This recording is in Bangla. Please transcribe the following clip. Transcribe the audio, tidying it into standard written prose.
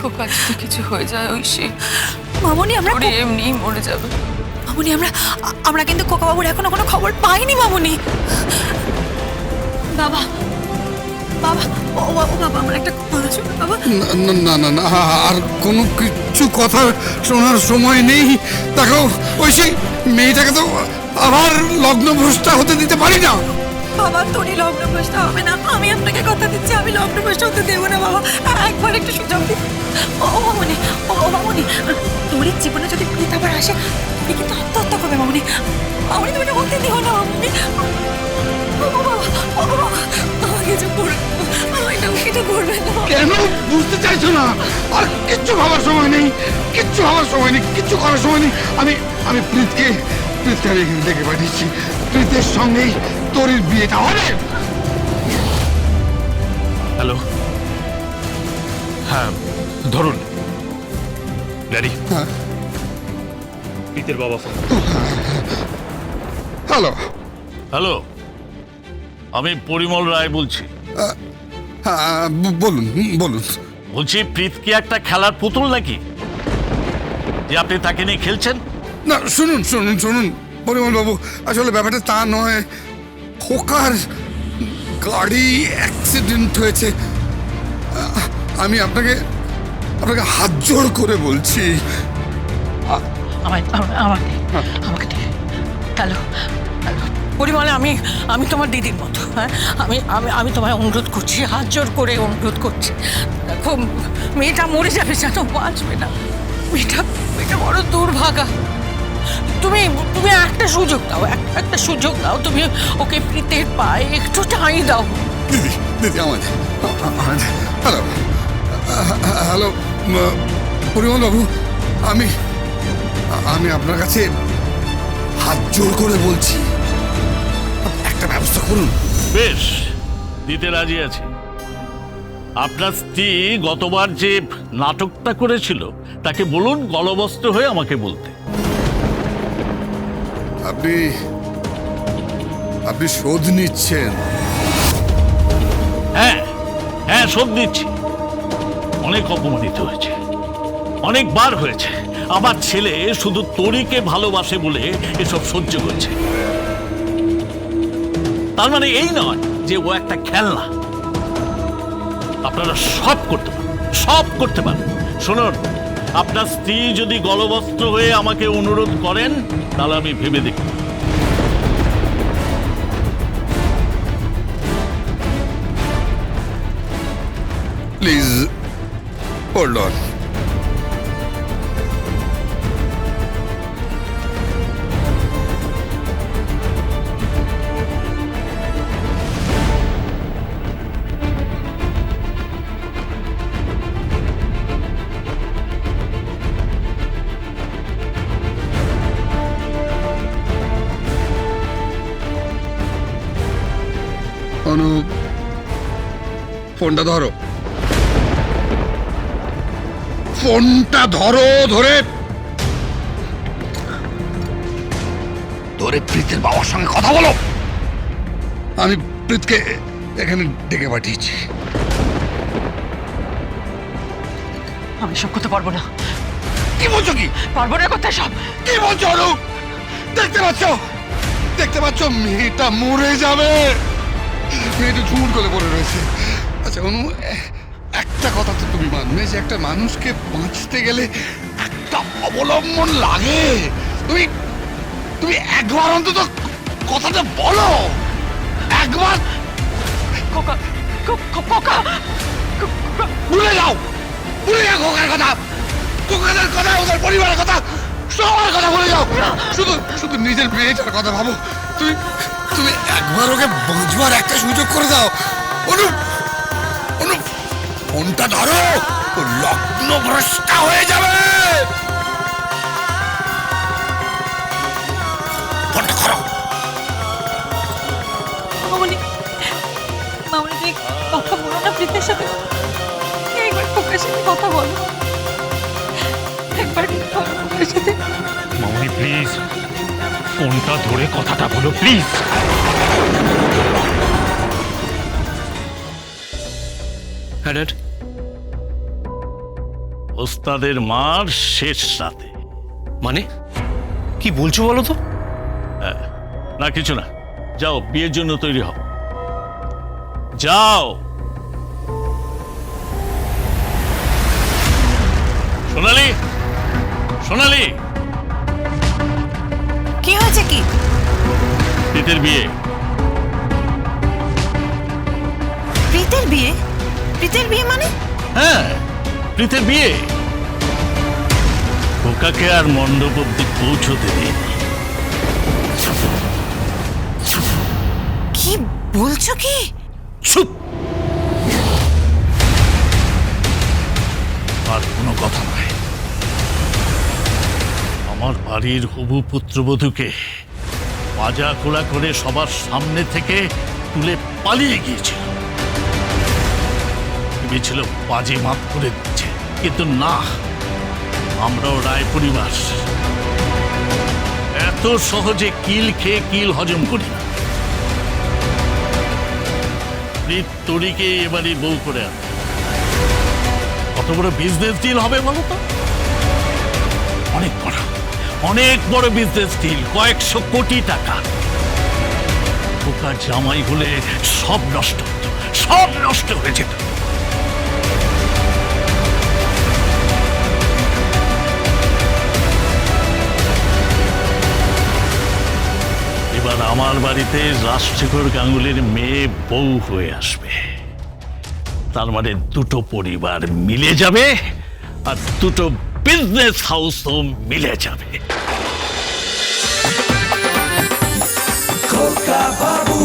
খোকা যদি কিছু হয়ে যায় ওই সে মামনি আমরা এমনি মরে যাবে। মামনি আমরা কিন্তু খোকাবাবুর এখনো কোনো খবর পাইনি মামনি। বাবা বাবা ও বাবা আমার একটা কথা শোনো বাবা। না না না না, আর কোনো কিছু কথা শোনার সময় নেই। দেখো ওই সেই মেয়েটাকে তো আবার লগ্নভ্রষ্টা হতে দিতে পারি না। বাবা তোরই লগ্নভ্রষ্ট হবে না, আমি আপনাকে কথা দিচ্ছি আমি লগ্নভ্রষ্ট হতে দেবো না বাবা। একবার একটু সুযোগ দিন। ও মামনি মামনি তোরই জীবনে যদি প্রীত আবার আসে তুমি কিন্তু আত্মহত্যা করবে মামনি। মামনি তুমি এটা হতে দিও না মামনি। কিছু করবে কিছু করবে না। কেন বুঝতে চাইছো না? আর কিচ্ছু ভাবার সময় নেই, কিচ্ছু ভাবার সময় নেই, কিচ্ছু করার সময় নেই। আমি প্রীতকে আমি এখানে ডেকে পাঠিয়েছি। প্রীতের সঙ্গেই তোরির বিয়েটা হবে। হ্যালো, হ্যাঁ ধরুন ড্যাডি। হ্যাঁ প্রীতের বাবা ফোন। হ্যালো। হ্যালো, আমি পরিমল রায় বলছি। হ্যাঁ বলুন বলুন। বলছি প্রীত কি একটা খেলার পুতুল নাকি যে আপনি তাকে নিয়ে খেলছেন? না শুনুন শুনুন শুনুন পরিমল বাবু, আসলে ব্যাপারটা তা নয়। খোকার গাড়ি অ্যাক্সিডেন্ট হয়েছে। আমি আপনাকে হাত জোড় করে বলছি। আমাকে দে। হ্যালো পরিমলে আমি তোমার দিদির মতো। হ্যাঁ আমি তোমায় অনুরোধ করছি, হাত জোর করে অনুরোধ করছি। দেখো মেয়েটা মরে যাবে, যেন বাঁচবে না। মেয়েটা বড় দুর্ভাগা। তুমি একটা সুযোগ দাও, একটা সুযোগ দাও। তুমি ওকে প্রীতের পায়ে একটু ঠাঁই দাও। দিদি দিদি হ্যালো হ্যালো পরিমল বাবু, আমি আপনার কাছে হাত জোর করে বলছি, একটা ব্যবস্থা করুন। বেশ, দিতে রাজি আছি। আপনার স্ত্রী গতবার যে নাটকটা করেছিল তাকে বলুন গলবস্ত্র হয়ে আমাকে বলতে। আপনি শোধ নিচ্ছেন? হ্যাঁ হ্যাঁ, শোধ নিচ্ছি। অনেক অপমানিত হয়েছে, অনেকবার হয়েছে। আমার ছেলে শুধু তরিকে ভালোবাসে বলে এসব সহ্য করছে। তার মানে এই নয় যে ও একটা খেলনা। আপনারা সব করতে পারেন। শুনুন, আপনার স্ত্রী যদি গলবস্ত্র হয়ে আমাকে অনুরোধ করেন তাহলে আমি ভেবে দেখি। Please hold on. অনু, ফোনটা ধরো, ফোনটা ধরো। ধরে প্রীতের বাবার সঙ্গে কথা বলো। আমি প্রীতকে এখানে ডেকে পাঠিয়েছি। আমি সব করতে পারবো না। কি বলছো? কি পারবো না করতে সব? কি বলছো অনু? দেখতে পাচ্ছ মেয়েটা মরে যাবে। মেয়েটা ঝুট করে পড়ে রয়েছে। আচ্ছা অনু, একটা কথা তো তুমি মানবে যে একটা মানুষকে বাঁচতে গেলে একটা অবলম্বন লাগে। তুমি একবার অন্তত কথাটা বলো। একবার ভুলে যাও খোকার কথা, খোকাদের কথা, ওদের পরিবারের কথা, সবার কথা ভুলে যাও। শুধু নিজের মেয়েটার কথা ভাবো। তুমি একবার ওকে বাঁচবার একটা সুযোগ করে দাও। অনু, ফোনটা ধরো, লগ্নভ্রষ্টা হয়ে যাবে। ফোনটা ধরো। মামনি তুমি কথা বলো না প্রীতের সাথে। একবার খোকার সাথে কথা বলো, একবার খোকার সাথে। মামনি প্লিজ ফোনটা ধরে কথাটা বলো প্লিজ। হ্যাঁ ড্যাড, ওস্তাদের মার শেষ রাতে। মানে কি বলছো বলো তো? না কিছু না, যাও বিয়ের জন্য তৈরি হও, যাও। সোনালি, সোনালি, কি হয়েছে কি? প্রীতের বিয়ে। প্রীতের বিয়ে? প্রীতের বিয়ে মানে? হ্যাঁ, প্রীতের বিয়ে। খোকাকে আর মণ্ডপ অব্দি পৌঁছতে দেয়নি। কি বলছো কি? চুপ! আর কোনো কথা নয়। আমার বাড়ির হবু পুত্রবধূকে বাজা কোলা করে সবার সামনে থেকে তুলে পালিয়ে গিয়েছিল। ভেবেছিল বাজে মাপ করে দিচ্ছে, কিন্তু না, আমরাও রায় পরিবার এত সহজে কিল খেয়ে কিল হজম করি না। প্রীত তরিকে এবারে বউ করে আনে। কত বড় বিজনেস ডিল হবে বলো তো? অনেক বড়, অনেক বড় বিজনেস ডিল, কয়েকশো কোটি টাকা। ওকা জামাই হলে সব নষ্ট হতো, সব নষ্ট হয়ে যেত। এবার আমার বাড়িতে রাজশেখর গাঙ্গুলির মেয়ে বউ হয়ে আসবে। তার মানে দুটো পরিবার মিলে যাবে আর দুটো বিজনেস হাউসও মিলে যাবে। খোকা বাবু